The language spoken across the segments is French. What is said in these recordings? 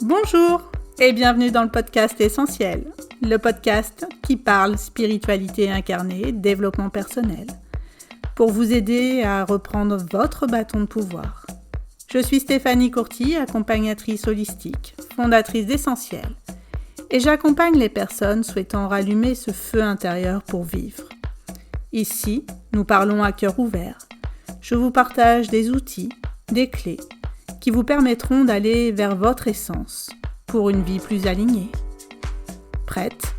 Bonjour et bienvenue dans le podcast Essentiel, le podcast qui parle spiritualité incarnée, développement personnel, pour vous aider à reprendre votre bâton de pouvoir. Je suis Stéphanie Courty, accompagnatrice holistique, fondatrice d'Essentiel, et j'accompagne les personnes souhaitant rallumer ce feu intérieur pour vivre. Ici, nous parlons à cœur ouvert. Je vous partage des outils, des clés, qui vous permettront d'aller vers votre essence pour une vie plus alignée. Prête ?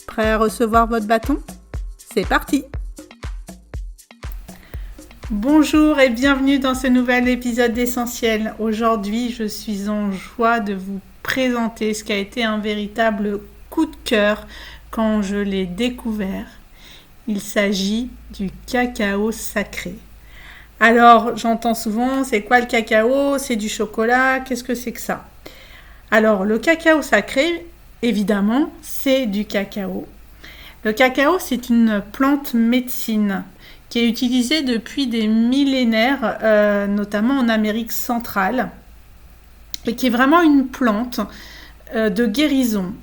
Prêt à recevoir votre bâton ? C'est parti ! Bonjour et bienvenue dans ce nouvel épisode d'Essentiel. Aujourd'hui, je suis en joie de vous présenter ce qui a été un véritable coup de cœur quand je l'ai découvert. Il s'agit du cacao sacré. Alors, j'entends souvent, c'est quoi le cacao ? C'est du chocolat, qu'est-ce que c'est que ça ? Alors, le cacao sacré, évidemment, c'est du cacao. Le cacao, c'est une plante médecine qui est utilisée depuis des millénaires, notamment en Amérique centrale, et qui est vraiment une plante de guérison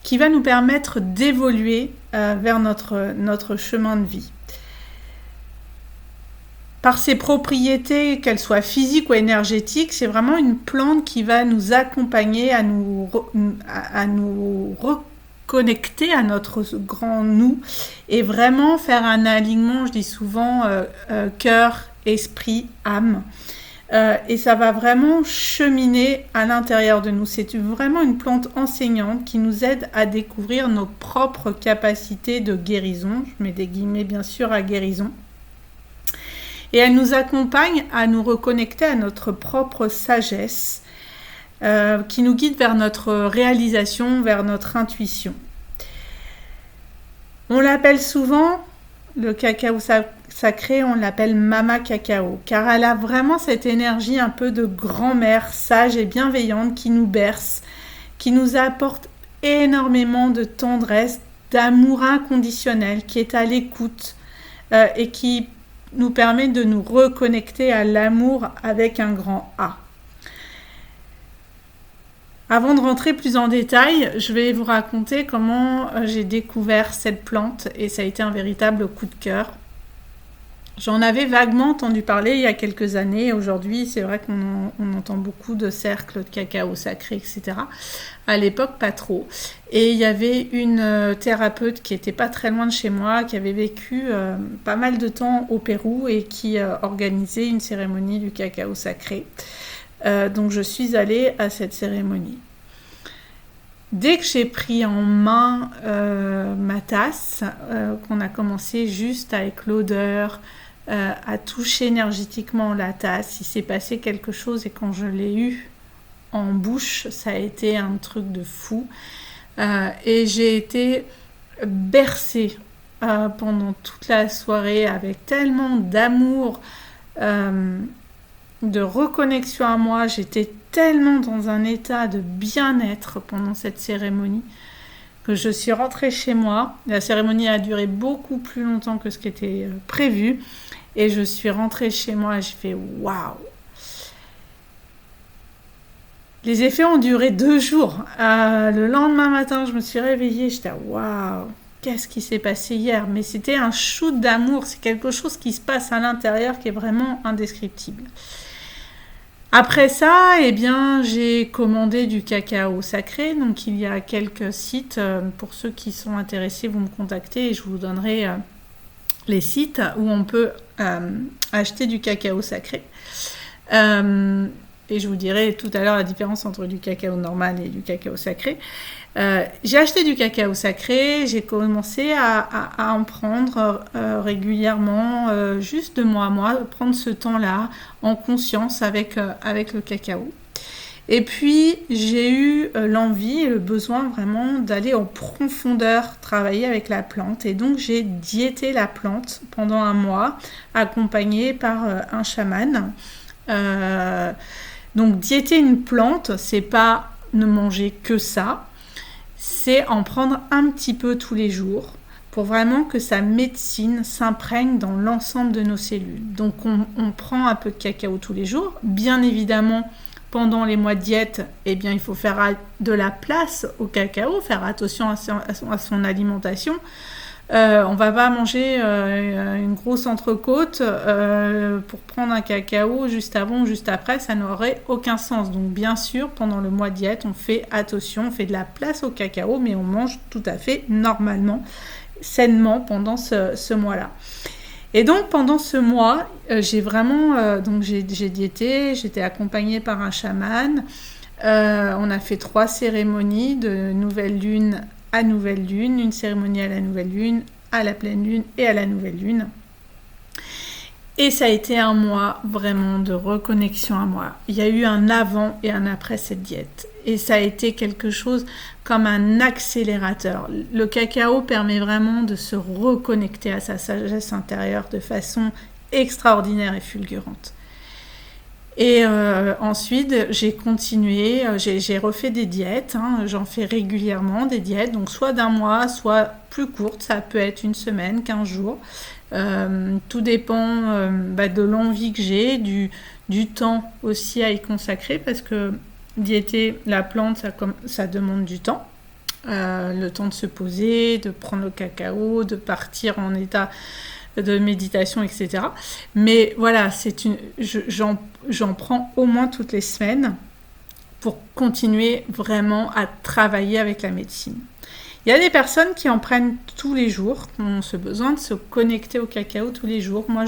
qui va nous permettre d'évoluer vers notre chemin de vie. Par ses propriétés, qu'elles soient physiques ou énergétiques, c'est vraiment une plante qui va nous accompagner à nous reconnecter à notre grand nous et vraiment faire un alignement, je dis souvent, cœur, esprit, âme. Et ça va vraiment cheminer à l'intérieur de nous. C'est vraiment une plante enseignante qui nous aide à découvrir nos propres capacités de guérison. Je mets des guillemets bien sûr à guérison. Et elle nous accompagne à nous reconnecter à notre propre sagesse qui nous guide vers notre réalisation, vers notre intuition. On l'appelle souvent, le cacao sacré, on l'appelle Mama Cacao, car elle a vraiment cette énergie un peu de grand-mère sage et bienveillante qui nous berce, qui nous apporte énormément de tendresse, d'amour inconditionnel, qui est à l'écoute et qui nous permet de nous reconnecter à l'amour avec un grand A. Avant de rentrer plus en détail, je vais vous raconter comment j'ai découvert cette plante et ça a été un véritable coup de cœur. J'en avais vaguement entendu parler il y a quelques années. Aujourd'hui, c'est vrai qu'on entend beaucoup de cercles de cacao sacré, etc. À l'époque, pas trop. Et il y avait une thérapeute qui était pas très loin de chez moi, qui avait vécu pas mal de temps au Pérou et qui organisait une cérémonie du cacao sacré. Donc je suis allée à cette cérémonie. Dès que j'ai pris en main ma tasse, qu'on a commencé juste avec l'odeur, à toucher énergétiquement la tasse, il s'est passé quelque chose et quand je l'ai eu en bouche, ça a été un truc de fou. Et j'ai été bercée pendant toute la soirée avec tellement d'amour, de reconnexion à moi. J'étais tellement dans un état de bien-être pendant cette cérémonie que je suis rentrée chez moi. La cérémonie a duré beaucoup plus longtemps que ce qui était prévu. Et je suis rentrée chez moi et j'ai fait « waouh !» Les effets ont duré 2 jours. Le lendemain matin, je me suis réveillée, j'étais « waouh ! Qu'est-ce qui s'est passé hier ?» Mais c'était un shoot d'amour, c'est quelque chose qui se passe à l'intérieur qui est vraiment indescriptible. Après ça, eh bien, j'ai commandé du cacao sacré. Donc, il y a quelques sites. Pour ceux qui sont intéressés, vous me contactez et je vous donnerai les sites où on peut acheter du cacao sacré. Et je vous dirai tout à l'heure la différence entre du cacao normal et du cacao sacré. J'ai acheté du cacao sacré, j'ai commencé à en prendre régulièrement, juste de mois à mois, prendre ce temps-là en conscience avec le cacao. Et puis, j'ai eu l'envie et le besoin vraiment d'aller en profondeur travailler avec la plante. Et donc, j'ai diété la plante pendant 1 mois, accompagnée par un chaman. Donc, diéter une plante, c'est pas ne manger que ça, c'est en prendre un petit peu tous les jours pour vraiment que sa médecine s'imprègne dans l'ensemble de nos cellules. Donc, on prend un peu de cacao tous les jours. Bien évidemment, pendant les mois de diète, eh bien, il faut faire de la place au cacao, faire attention à son alimentation. On va pas manger une grosse entrecôte pour prendre un cacao juste avant ou juste après, ça n'aurait aucun sens. Donc bien sûr, pendant le mois de diète, on fait attention, on fait de la place au cacao, mais on mange tout à fait normalement, sainement pendant ce mois-là. Et donc pendant ce mois, j'ai vraiment j'ai diété, j'étais accompagnée par un chaman. On a fait 3 cérémonies de nouvelle lune à nouvelle lune, une cérémonie à la nouvelle lune, à la pleine lune et à la nouvelle lune. Et ça a été un mois vraiment de reconnexion à moi. Il y a eu un avant et un après cette diète. Et ça a été quelque chose comme un accélérateur. Le cacao permet vraiment de se reconnecter à sa sagesse intérieure de façon extraordinaire et fulgurante. Et ensuite, j'ai continué, j'ai refait des diètes, j'en fais régulièrement des diètes, donc soit d'un mois, soit plus courtes, ça peut être une semaine, 15 jours. Tout dépend de l'envie que j'ai, du temps aussi à y consacrer, parce que diéter la plante, ça demande du temps. Le temps de se poser, de prendre le cacao, de partir en état de méditation, etc. Mais voilà, j'en prends au moins toutes les semaines pour continuer vraiment à travailler avec la médecine. Il y a des personnes qui en prennent tous les jours, qui ont ce besoin de se connecter au cacao tous les jours. Moi,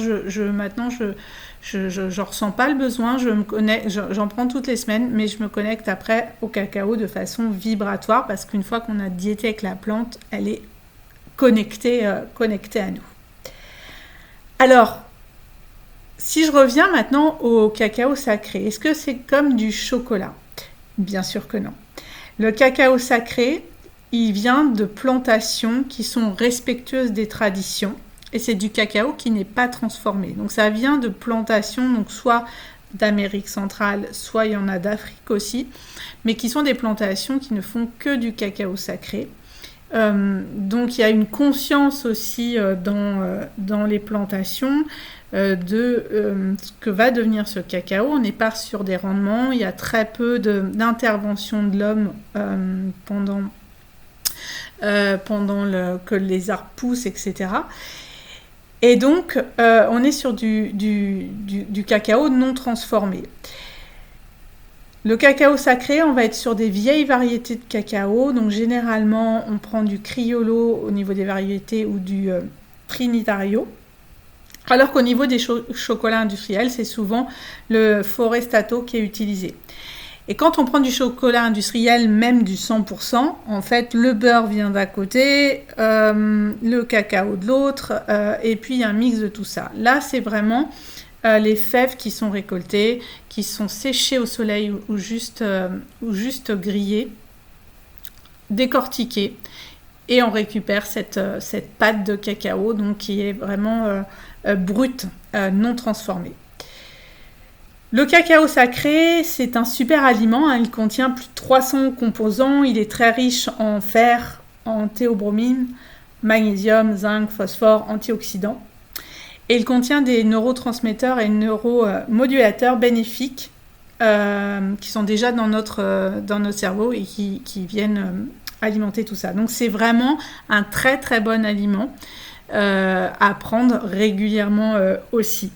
maintenant, je ressens pas le besoin, j'en prends toutes les semaines, mais je me connecte après au cacao de façon vibratoire parce qu'une fois qu'on a diété avec la plante, elle est connectée à nous. Alors, si je reviens maintenant au cacao sacré, est-ce que c'est comme du chocolat ? Bien sûr que non. Le cacao sacré, il vient de plantations qui sont respectueuses des traditions et c'est du cacao qui n'est pas transformé. Donc ça vient de plantations, donc soit d'Amérique centrale, soit il y en a d'Afrique aussi, mais qui sont des plantations qui ne font que du cacao sacré. Donc il y a une conscience aussi dans les plantations de ce que va devenir ce cacao. On n'est pas sur des rendements, il y a très peu d'intervention de l'homme pendant que les arbres poussent, etc. Et donc on est sur du cacao non transformé. Le cacao sacré, on va être sur des vieilles variétés de cacao. Donc généralement, on prend du Criollo au niveau des variétés ou du Trinitario. Alors qu'au niveau des chocolats industriels, c'est souvent le Forestato qui est utilisé. Et quand on prend du chocolat industriel, même du 100%, en fait, le beurre vient d'un côté, le cacao de l'autre, et puis il y a un mix de tout ça. Là, c'est vraiment les fèves qui sont récoltées, qui sont séchées au soleil ou juste grillées, décortiquées, et on récupère cette pâte de cacao donc qui est vraiment brute, non transformée. Le cacao sacré, c'est un super aliment, il contient plus de 300 composants, il est très riche en fer, en théobromine, magnésium, zinc, phosphore, antioxydants. Et il contient des neurotransmetteurs et neuromodulateurs bénéfiques qui sont déjà dans notre cerveau et qui viennent alimenter tout ça. Donc c'est vraiment un très très bon aliment à prendre régulièrement aussi.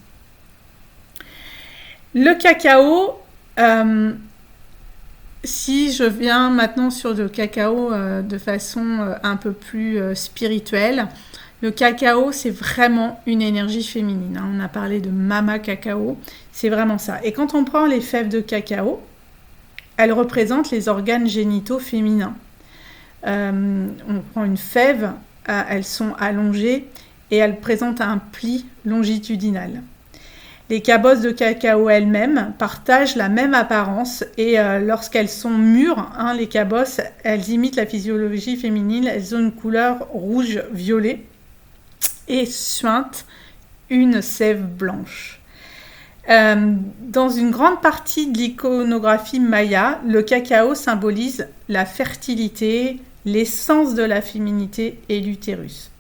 Le cacao, si je viens maintenant sur le cacao de façon un peu plus spirituelle, le cacao, c'est vraiment une énergie féminine. On a parlé de mama cacao, c'est vraiment ça. Et quand on prend les fèves de cacao, elles représentent les organes génitaux féminins. On prend une fève, elles sont allongées et elles présentent un pli longitudinal. Les cabosses de cacao elles-mêmes partagent la même apparence et lorsqu'elles sont mûres, les cabosses, elles imitent la physiologie féminine, elles ont une couleur rouge-violet et suintent une sève blanche. Dans une grande partie de l'iconographie maya, le cacao symbolise la fertilité, l'essence de la féminité et l'utérus.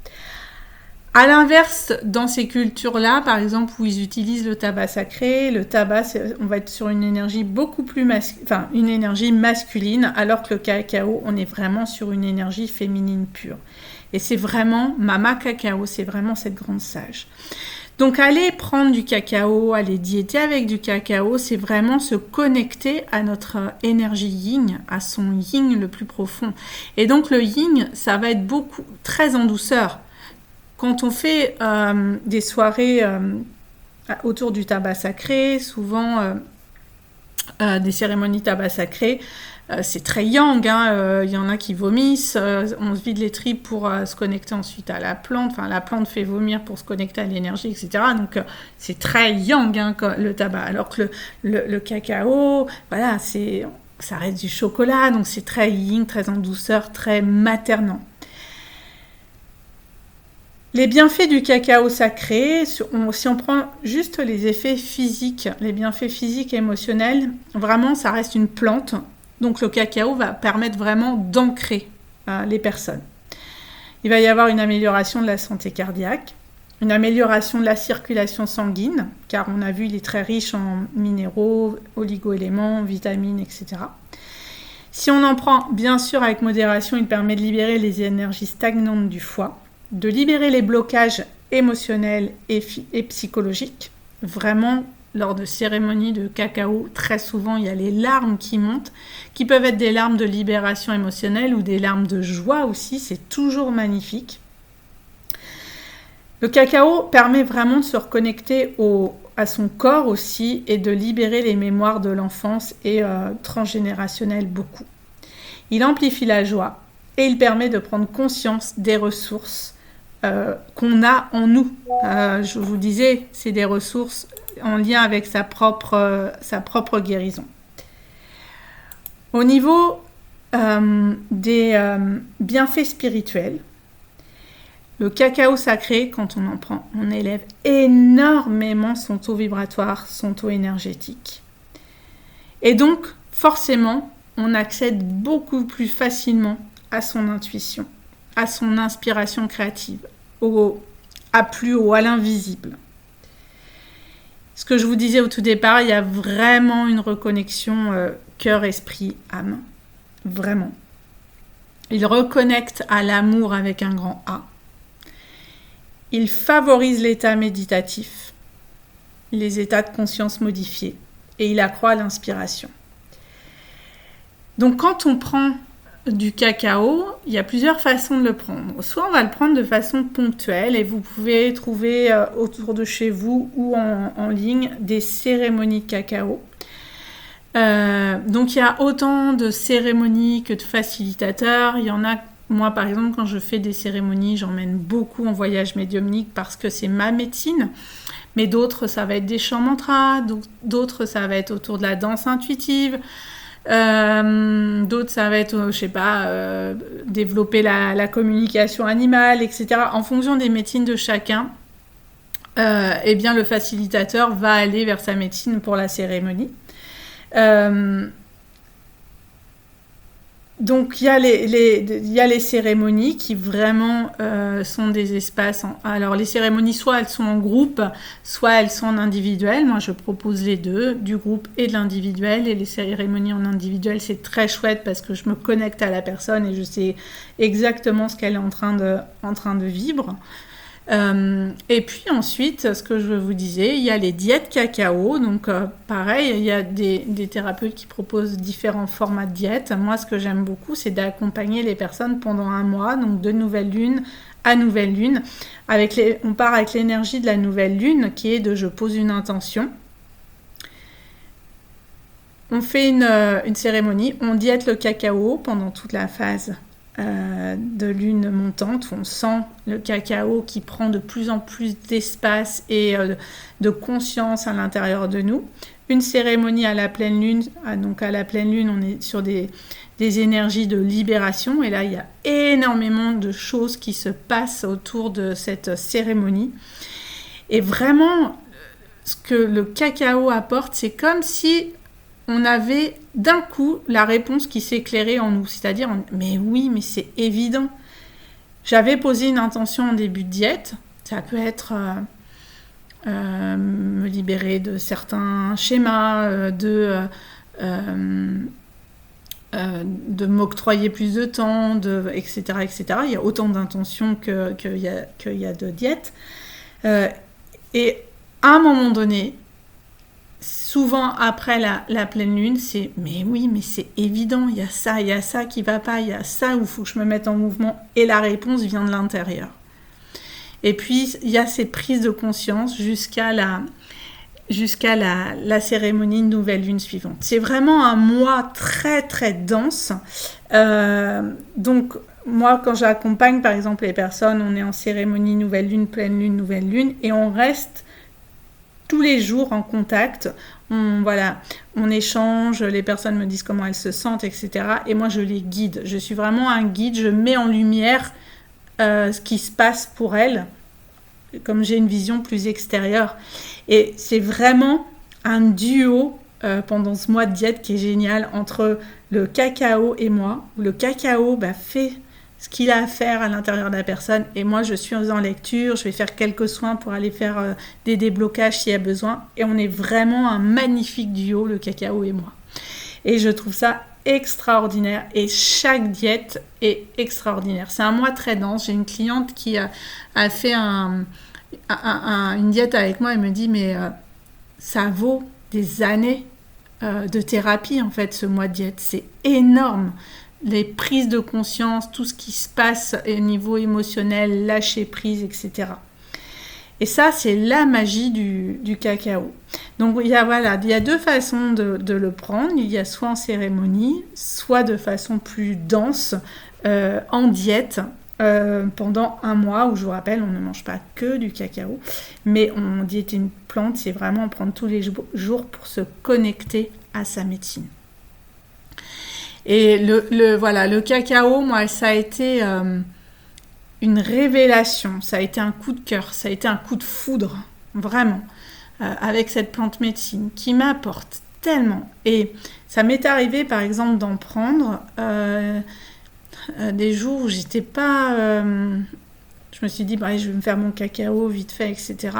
À l'inverse, dans ces cultures-là, par exemple, où ils utilisent le tabac sacré, le tabac, on va être sur une énergie beaucoup plus une énergie masculine, alors que le cacao, on est vraiment sur une énergie féminine pure. Et c'est vraiment Mama Cacao, c'est vraiment cette grande sage. Donc aller prendre du cacao, aller diéter avec du cacao, c'est vraiment se connecter à notre énergie yin, à son yin le plus profond. Et donc le yin, ça va être très en douceur. Quand on fait des soirées autour du tabac sacré, souvent des cérémonies tabac sacré, c'est très yang, y en a qui vomissent, on se vide les tripes pour se connecter ensuite à la plante, la plante fait vomir pour se connecter à l'énergie, etc. Donc c'est très yang le tabac, alors que le cacao, voilà, ça reste du chocolat, donc c'est très yin, très en douceur, très maternant. Les bienfaits du cacao sacré, si on prend juste les effets physiques, les bienfaits physiques et émotionnels, vraiment ça reste une plante. Donc le cacao va permettre vraiment d'ancrer les personnes. Il va y avoir une amélioration de la santé cardiaque, une amélioration de la circulation sanguine, car on a vu il est très riche en minéraux, oligo-éléments, vitamines, etc. Si on en prend bien sûr avec modération, il permet de libérer les énergies stagnantes du foie, de libérer les blocages émotionnels et psychologiques. Vraiment, lors de cérémonies de cacao, très souvent, il y a les larmes qui montent, qui peuvent être des larmes de libération émotionnelle ou des larmes de joie aussi, c'est toujours magnifique. Le cacao permet vraiment de se reconnecter à son corps aussi et de libérer les mémoires de l'enfance et transgénérationnelles beaucoup. Il amplifie la joie et il permet de prendre conscience des ressources qu'on a en nous. Je vous disais, c'est des ressources en lien avec sa propre guérison. Au niveau des bienfaits spirituels, le cacao sacré, quand on en prend, on élève énormément son taux vibratoire, son taux énergétique. Et donc, forcément, on accède beaucoup plus facilement à son intuition, à son inspiration créative, à plus haut, à l'invisible. Ce que je vous disais au tout départ, il y a vraiment une reconnexion cœur, esprit, âme. Vraiment. Il reconnecte à l'amour avec un grand A. Il favorise l'état méditatif, les états de conscience modifiés, et il accroît l'inspiration. Donc quand on prend du cacao, il y a plusieurs façons de le prendre. Soit on va le prendre de façon ponctuelle et vous pouvez trouver autour de chez vous ou en ligne des cérémonies de cacao. Donc il y a autant de cérémonies que de facilitateurs. Il y en a, moi par exemple, quand je fais des cérémonies, j'emmène beaucoup en voyage médiumnique parce que c'est ma médecine. Mais d'autres, ça va être des chants mantras, d'autres, ça va être autour de la danse intuitive. D'autres ça va être développer la communication animale, etc. En fonction des médecines de chacun, eh bien le facilitateur va aller vers sa médecine pour la cérémonie. Donc il y a les cérémonies qui vraiment sont des espaces. Alors les cérémonies, soit elles sont en groupe, soit elles sont en individuel. Moi je propose les deux, du groupe et de l'individuel. Et les cérémonies en individuel, c'est très chouette parce que je me connecte à la personne et je sais exactement ce qu'elle est en train de vivre. Et puis ensuite, ce que je vous disais, il y a les diètes cacao. Donc pareil, il y a des thérapeutes qui proposent différents formats de diète. Moi, ce que j'aime beaucoup, c'est d'accompagner les personnes pendant un mois, donc de nouvelle lune à nouvelle lune. On part avec l'énergie de la nouvelle lune qui est de je pose une intention. On fait une cérémonie, on diète le cacao pendant toute la phase de lune montante, où on sent le cacao qui prend de plus en plus d'espace et de conscience à l'intérieur de nous. Une cérémonie à la pleine lune, donc à la pleine lune, on est sur des énergies de libération, et là il y a énormément de choses qui se passent autour de cette cérémonie. Et vraiment, ce que le cacao apporte, c'est comme si on avait d'un coup la réponse qui s'éclairait en nous. C'est-à-dire, mais oui, mais c'est évident. J'avais posé une intention en début de diète, Ça peut être me libérer de certains schémas, de m'octroyer plus de temps, etc., etc. Il y a autant d'intentions qu'il y a de diètes. Et à un moment donné, souvent après la pleine lune, c'est « mais oui, mais c'est évident, il y a ça qui va pas, il y a ça où il faut que je me mette en mouvement » et la réponse vient de l'intérieur. Et puis, il y a ces prises de conscience jusqu'à la cérémonie de nouvelle lune suivante. C'est vraiment un mois très, très dense. Donc, moi, quand j'accompagne, par exemple, les personnes, on est en cérémonie nouvelle lune, pleine lune, nouvelle lune, et on reste tous les jours en contact. On échange, les personnes me disent comment elles se sentent, etc. Et moi, je les guide. Je suis vraiment un guide, je mets en lumière ce qui se passe pour elles, comme j'ai une vision plus extérieure. Et c'est vraiment un duo pendant ce mois de diète qui est génial entre le cacao et moi. Le cacao fait ce qu'il a à faire à l'intérieur de la personne et moi je suis en lecture, je vais faire quelques soins pour aller faire des déblocages s'il y a besoin. Et on est vraiment un magnifique duo, le cacao et moi. Et je trouve ça extraordinaire et chaque diète est extraordinaire. C'est un mois très dense. J'ai une cliente qui a fait une diète avec moi. Elle me dit mais ça vaut des années de thérapie en fait ce mois de diète. C'est énorme. Les prises de conscience, tout ce qui se passe au niveau émotionnel, lâcher prise, etc. Et ça, c'est la magie du cacao. Donc, il y a deux façons de le prendre. Il y a soit en cérémonie, soit de façon plus dense, en diète, pendant un mois, où je vous rappelle, on ne mange pas que du cacao, mais on diète une plante, c'est vraiment prendre tous les jours pour se connecter à sa médecine. Et le cacao, moi, ça a été une révélation, ça a été un coup de cœur, ça a été un coup de foudre, vraiment, avec cette plante médecine qui m'apporte tellement. Et ça m'est arrivé, par exemple, d'en prendre des jours où j'étais pas... je me suis dit, je vais me faire mon cacao vite fait, etc.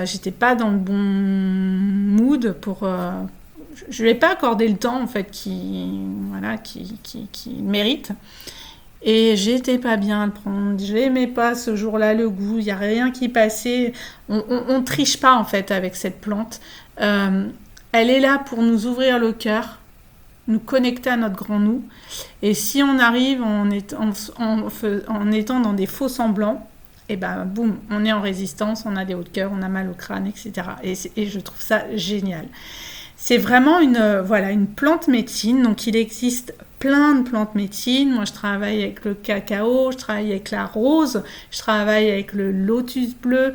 J'étais pas dans le bon mood pour... je lui ai pas accordé le temps, en fait, qui mérite. Et j'étais pas bien à le prendre. Je n'aimais pas ce jour-là le goût. Il n'y a rien qui passait. On triche pas, en fait, avec cette plante. Elle est là pour nous ouvrir le cœur, nous connecter à notre grand nous. Et si on arrive en étant dans des faux semblants, et boum, on est en résistance, on a des hauts de cœur, on a mal au crâne, etc. Et je trouve ça génial. C'est vraiment une plante médecine. Donc, il existe plein de plantes médecine. Moi, je travaille avec le cacao, je travaille avec la rose, je travaille avec le lotus bleu,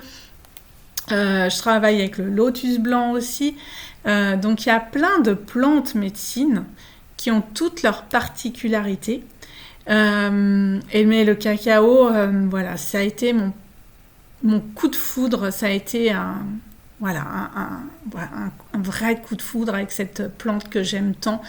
je travaille avec le lotus blanc aussi. Donc, il y a plein de plantes médecine qui ont toutes leurs particularités. Mais le cacao, ça a été mon coup de foudre. Ça a été un vrai coup de foudre avec cette plante que j'aime tant,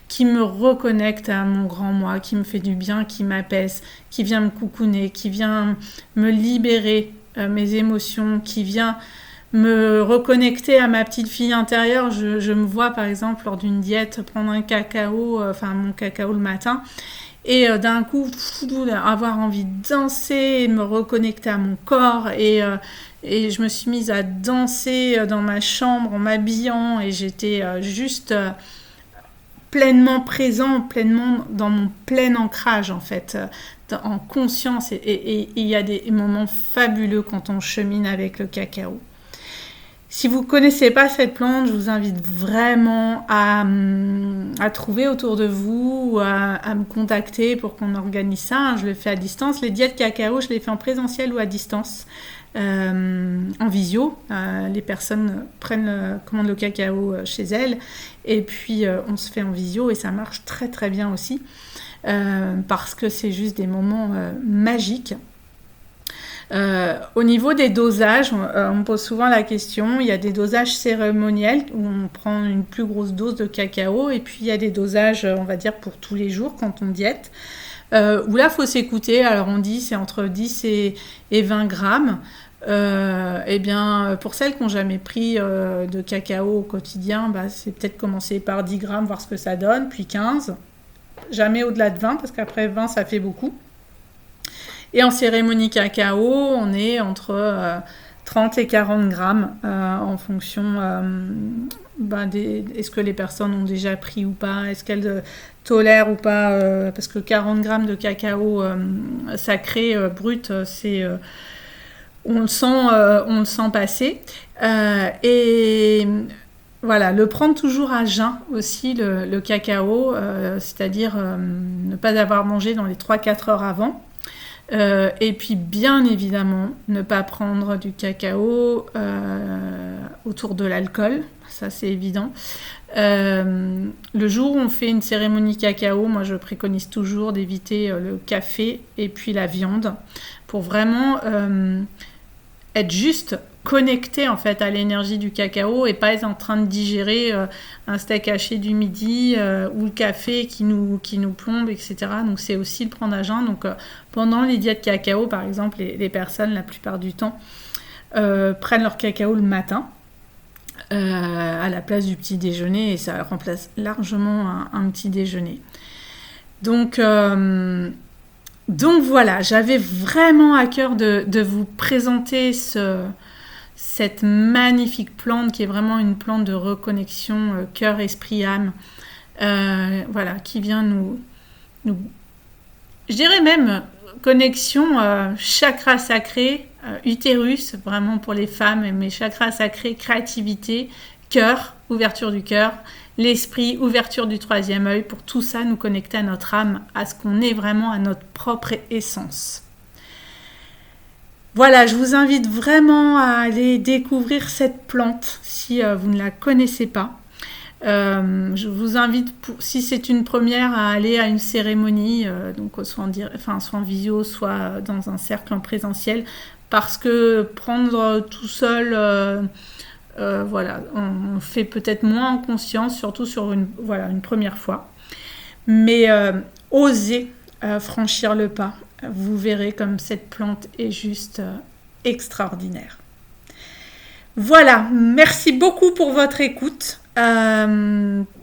qui me reconnecte à mon grand moi, qui me fait du bien, qui m'apaise, qui vient me coucouner, qui vient me libérer mes émotions, qui vient me reconnecter à ma petite fille intérieure. Je me vois par exemple lors d'une diète prendre un cacao, mon cacao le matin, et d'un coup avoir envie de danser et de me reconnecter à mon corps, et je me suis mise à danser dans ma chambre en m'habillant, et j'étais juste pleinement présent, pleinement dans mon plein ancrage en fait, en conscience, et il y a des moments fabuleux quand on chemine avec le cacao. Si vous ne connaissez pas cette plante, je vous invite vraiment à trouver autour de vous, ou à me contacter pour qu'on organise ça. Je le fais à distance. Les diètes cacao, je les fais en présentiel ou à distance, en visio. Les personnes commandent le cacao chez elles, et puis on se fait en visio, et ça marche très très bien aussi, parce que c'est juste des moments magiques. Au niveau des dosages, on me pose souvent la question. Il y a des dosages cérémoniels où on prend une plus grosse dose de cacao, et puis il y a des dosages, on va dire, pour tous les jours quand on diète. où là, il faut s'écouter. Alors, on dit c'est entre 10 et 20 grammes. Eh bien, pour celles qui n'ont jamais pris de cacao au quotidien, c'est peut-être commencer par 10 grammes, voir ce que ça donne, puis 15. Jamais au-delà de 20, parce qu'après 20, ça fait beaucoup. Et en cérémonie cacao, on est entre 30 et 40 grammes en fonction est-ce que les personnes ont déjà pris ou pas, est-ce qu'elles tolèrent ou pas, parce que 40 grammes de cacao sacré brut, c'est... on le sent passer. Et voilà, le prendre toujours à jeun aussi, le cacao, c'est-à-dire ne pas avoir mangé dans les 3-4 heures avant. Et puis bien évidemment ne pas prendre du cacao autour de l'alcool, ça c'est évident. Le jour où on fait une cérémonie cacao, moi je préconise toujours d'éviter le café et puis la viande pour vraiment être juste connecté en fait à l'énergie du cacao et pas être en train de digérer un steak haché du midi ou le café qui nous plombe, etc. Donc c'est aussi le prendre à jeun. Donc pendant les diètes cacao, par exemple, les personnes la plupart du temps prennent leur cacao le matin à la place du petit déjeuner et ça remplace largement un petit déjeuner. Donc voilà, j'avais vraiment à cœur de vous présenter cette magnifique plante qui est vraiment une plante de reconnexion cœur, esprit, âme, qui vient nous je dirais même connexion chakra sacré, utérus, vraiment pour les femmes, mais chakra sacré, créativité, cœur, ouverture du cœur, l'esprit, ouverture du troisième œil, pour tout ça nous connecter à notre âme, à ce qu'on est vraiment, à notre propre essence. Voilà, je vous invite vraiment à aller découvrir cette plante si vous ne la connaissez pas. Je vous invite, si c'est une première, à aller à une cérémonie, donc soit en visio, soit dans un cercle en présentiel, parce que prendre tout seul, on fait peut-être moins en conscience, surtout sur une première fois. Mais osez franchir le pas. Vous verrez comme cette plante est juste extraordinaire. Voilà, merci beaucoup pour votre écoute.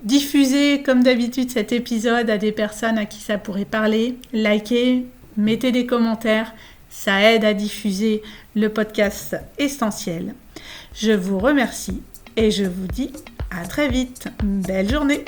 Diffusez comme d'habitude cet épisode à des personnes à qui ça pourrait parler. Likez, mettez des commentaires, ça aide à diffuser le podcast Essentiel. Je vous remercie et je vous dis à très vite. Belle journée!